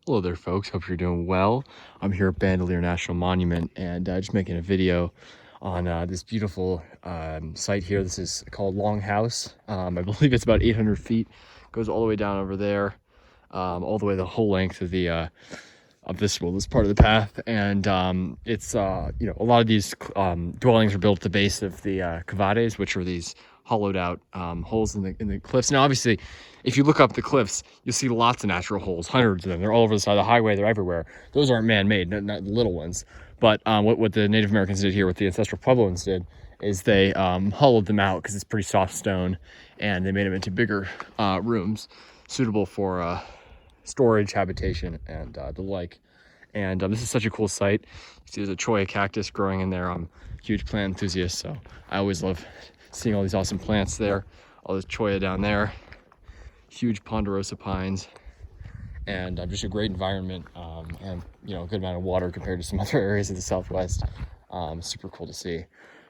Hello there, folks. Hope you're doing well. I'm here at Bandelier National Monument and just making a video on this beautiful site here. This is called Longhouse. I believe it's about 800 feet. Goes all the way down over there, all the way the whole length of the of this part of the path. And it's a lot of these dwellings are built at the base of the cavades, which are these hollowed out holes in the cliffs. Now, obviously, if you look up the cliffs, you'll see lots of natural holes, hundreds of them. They're all over the side of the highway. They're everywhere. Those aren't man-made, not the little ones. But what the Native Americans did here, what the ancestral Puebloans did, is they hollowed them out because it's pretty soft stone, and they made them into bigger rooms suitable for storage, habitation, and the like. And this is such a cool site. You see there's a cholla cactus growing in there. I'm a huge plant enthusiast, so I always love seeing all these awesome plants there. All this cholla down there, huge ponderosa pines, and just a great environment, and a good amount of water compared to some other areas of the Southwest. Super cool to see.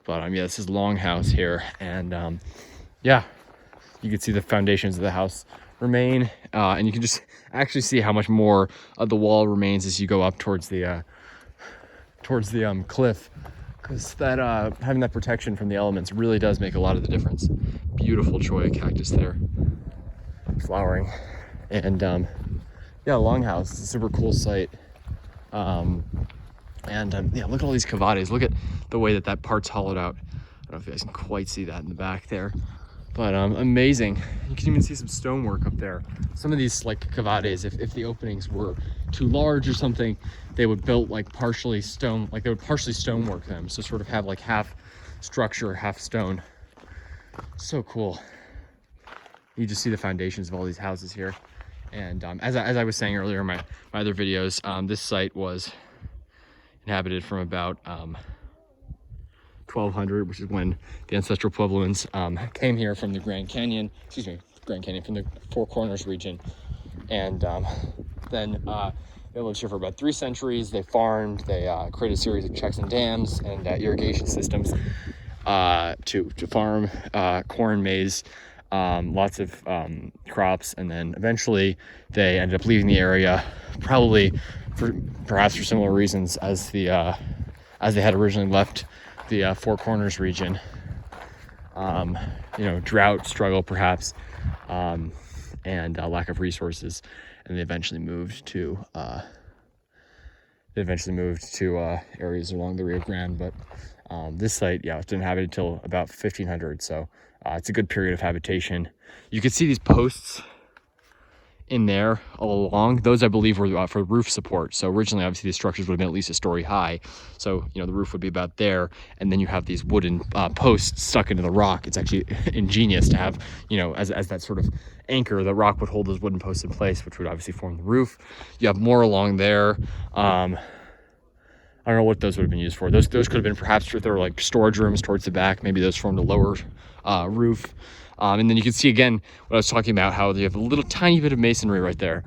But yeah, this is Longhouse here, and yeah, you can see the foundations of the house remain, and you can just actually see how much more of the wall remains as you go up towards the cliff, because that having that protection from the elements really does make a lot of the difference. Beautiful cholla cactus there flowering, and yeah, Longhouse is a super cool site. Yeah, look at all these cavades. Look at the way that part's hollowed out. I don't know if you guys can quite see that in the back there, but amazing. You can even see some stonework up there. Some of these like cavades, if the openings were too large or something, they would build like partially stone, like they would partially stonework them, so sort of have like half structure, half stone. So cool. You just see the foundations of all these houses here. And as I was saying earlier in my other videos, this site was inhabited from about 1200, which is when the ancestral Puebloans came here from the from the Four Corners region. And then they lived here for about 3 centuries. They farmed, they created a series of checks and dams and irrigation systems to farm corn, maize, lots of crops, and then eventually they ended up leaving the area, probably perhaps for similar reasons as they had originally left the Four Corners region. Drought, struggle perhaps, and lack of resources, and they eventually moved to areas along the Rio Grande. But this site, yeah, it's been inhabited until about 1500, so it's a good period of habitation. You can see these posts in there all along. Those, I believe, were for roof support. So originally, obviously, these structures would have been at least a story high. So, the roof would be about there. And then you have these wooden posts stuck into the rock. It's actually ingenious to have, as that sort of anchor, the rock would hold those wooden posts in place, which would obviously form the roof. You have more along there. I don't know what those would have been used for. Those could have been perhaps if there were like storage rooms towards the back. Maybe those formed a lower roof. And then you can see again what I was talking about, how you have a little tiny bit of masonry right there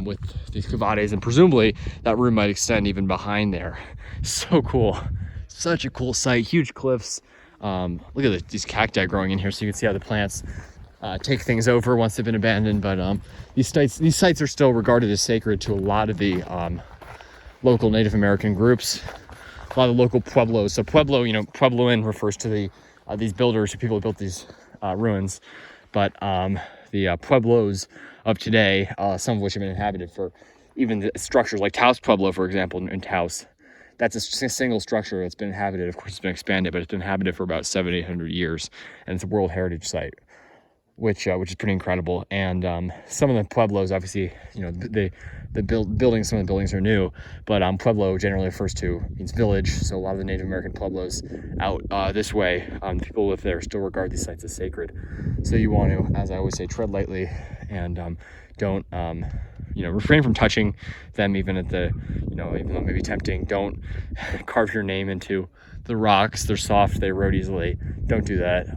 with these cavades, and presumably that room might extend even behind there. So cool. Such a cool site. Huge cliffs. Look at these cacti growing in here, so you can see how the plants take things over once they've been abandoned. But these sites are still regarded as sacred to a lot of the local Native American groups, a lot of local pueblos. So pueblo, Puebloan refers to these builders, people who built these ruins, but the pueblos of today, some of which have been inhabited for even the structures like Taos Pueblo, for example, in Taos. That's a single structure that's been inhabited. Of course, it's been expanded, but it's been inhabited for about 700-800 years, and it's a World Heritage Site, which is pretty incredible. And some of the pueblos, obviously, buildings, some of the buildings are new, but pueblo generally means village. So a lot of the Native American pueblos out this way, people who live there still regard these sites as sacred. So you want to, as I always say, tread lightly, and don't refrain from touching them, even at the even though it may be tempting. Don't carve your name into the rocks. They're soft, they erode easily. Don't do that.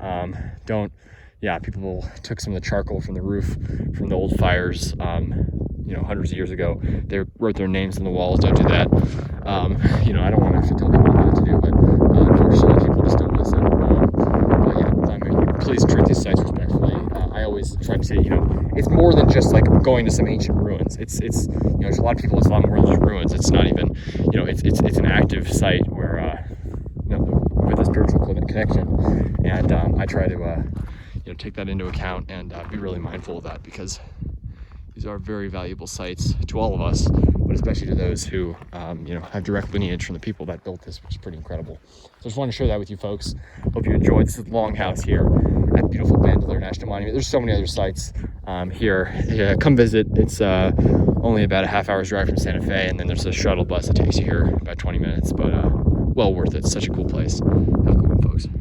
People took some of the charcoal from the roof from the old fires, hundreds of years ago. They wrote their names on the walls. Don't do that. I don't want to tell people what to do, but unfortunately, people just don't listen. Please treat these sites respectfully. I always always try to say, you know, it's more than just like going to some ancient ruins. It's you know, there's a lot of people, it's a lot more than just ruins. It's not even, you know, it's an active site where you know, with a spiritual connection, and I try to you know, take that into account and be really mindful of that, because these are very valuable sites to all of us, but especially to those who you know, have direct lineage from the people that built this, which is pretty incredible. So I just want to share that with you folks. Hope you enjoyed. This is the Longhouse here at beautiful Bandelier National Monument. There's so many other sites here. Yeah, come visit. It's only about a half-hour's drive from Santa Fe, and then there's a shuttle bus that takes you here about 20 minutes, but well worth it. It's such a cool place. Have a cool